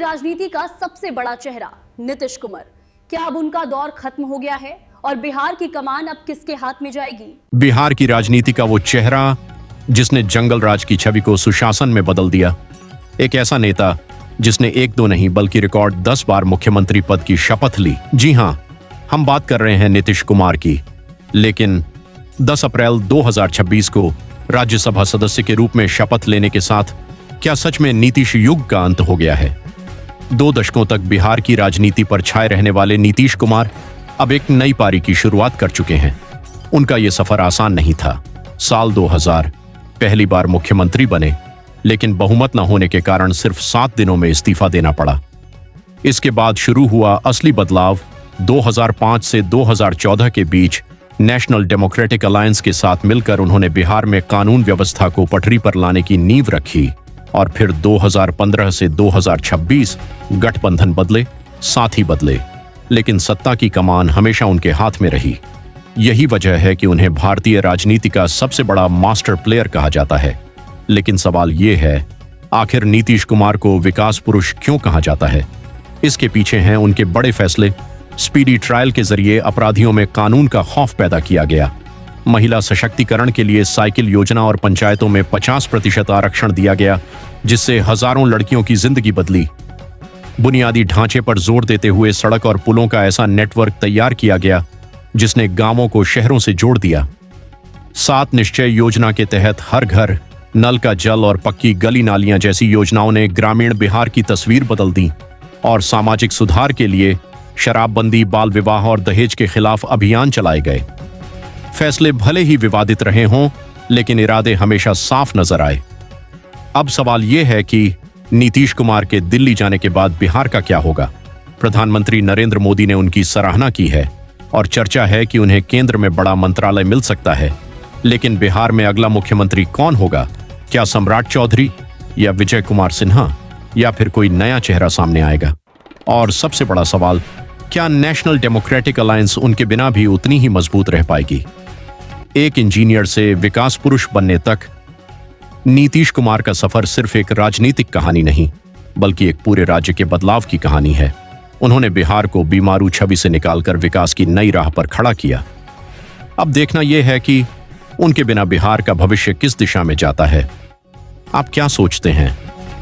राजनीति का सबसे बड़ा चेहरा नीतीश कुमार, क्या अब उनका दौर खत्म हो गया है और बिहार की कमान अब किसके हाथ में जाएगी? बिहार की राजनीति का वो चेहरा जिसने जंगल राज की छवि को सुशासन में बदल दिया, एक ऐसा नेता जिसने एक दो नहीं बल्कि रिकॉर्ड 10 बार मुख्यमंत्री पद की शपथ ली। जी हां, हम बात कर रहे हैं नीतीश कुमार की। लेकिन 10 अप्रैल 2026 को राज्यसभा सदस्य के रूप में शपथ लेने के साथ क्या सच में नीतीश युग का अंत हो गया है? 2 दशकों तक बिहार की राजनीति पर छाए रहने वाले नीतीश कुमार अब एक नई पारी की शुरुआत कर चुके हैं। उनका यह सफर आसान नहीं था। साल 2000 पहली बार मुख्यमंत्री बने, लेकिन बहुमत न होने के कारण सिर्फ 7 दिनों में इस्तीफा देना पड़ा। इसके बाद शुरू हुआ असली बदलाव। 2005 से 2014 के बीच नेशनल डेमोक्रेटिक अलायंस के साथ मिलकर उन्होंने बिहार में कानून व्यवस्था को पटरी पर लाने की नींव रखी और फिर 2015 से 2026 गठबंधन बदले, साथी बदले, लेकिन सत्ता की कमान हमेशा उनके हाथ में रही। यही वजह है कि उन्हें भारतीय राजनीति का सबसे बड़ा मास्टर प्लेयर कहा जाता है। लेकिन सवाल यह है, आखिर नीतीश कुमार को विकास पुरुष क्यों कहा जाता है? इसके पीछे हैं उनके बड़े फैसले। स्पीडी ट्रायल के जरिए अपराधियों में कानून का खौफ पैदा किया गया। महिला सशक्तिकरण के लिए साइकिल योजना और पंचायतों में 50% आरक्षण दिया गया, जिससे हजारों लड़कियों की जिंदगी बदली। बुनियादी ढांचे पर जोर देते हुए सड़क और पुलों का ऐसा नेटवर्क तैयार किया गया जिसने गांवों को शहरों से जोड़ दिया। 7 निश्चय योजना के तहत हर घर नल का जल और पक्की गली नालियां जैसी योजनाओं ने ग्रामीण बिहार की तस्वीर बदल दी। और सामाजिक सुधार के लिए शराबबंदी, बाल विवाह और दहेज के खिलाफ अभियान चलाए गए। फैसले भले ही विवादित रहे हों, लेकिन इरादे हमेशा साफ नजर आए। अब सवाल यह है कि नीतीश कुमार के दिल्ली जाने के बाद बिहार का क्या होगा? प्रधानमंत्री नरेंद्र मोदी ने उनकी सराहना की है और चर्चा है कि उन्हें केंद्र में बड़ा मंत्रालय मिल सकता है। लेकिन बिहार में अगला मुख्यमंत्री कौन होगा? क्या सम्राट चौधरी या विजय कुमार सिन्हा या फिर कोई नया चेहरा सामने आएगा? और सबसे बड़ा सवाल, क्या नेशनल डेमोक्रेटिक अलायंस उनके बिना भी उतनी ही मजबूत रह पाएगी? एक इंजीनियर से विकास पुरुष बनने तक नीतीश कुमार का सफर सिर्फ एक राजनीतिक कहानी नहीं, बल्कि एक पूरे राज्य के बदलाव की कहानी है। उन्होंने बिहार को बीमारू छवि से निकालकर विकास की नई राह पर खड़ा किया। अब देखना यह है कि उनके बिना बिहार का भविष्य किस दिशा में जाता है। आप क्या सोचते हैं?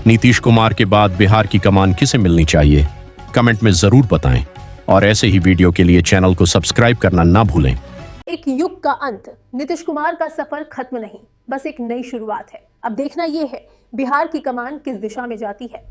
नीतीश कुमार के बाद बिहार की कमान किसे मिलनी चाहिए? कमेंट में जरूर बताएं और ऐसे ही वीडियो के लिए चैनल को सब्सक्राइब करना ना भूलें। एक युग का अंत, नीतीश कुमार का सफर खत्म नहीं, बस एक नई शुरुआत है। अब देखना यह है बिहार की कमान किस दिशा में जाती है।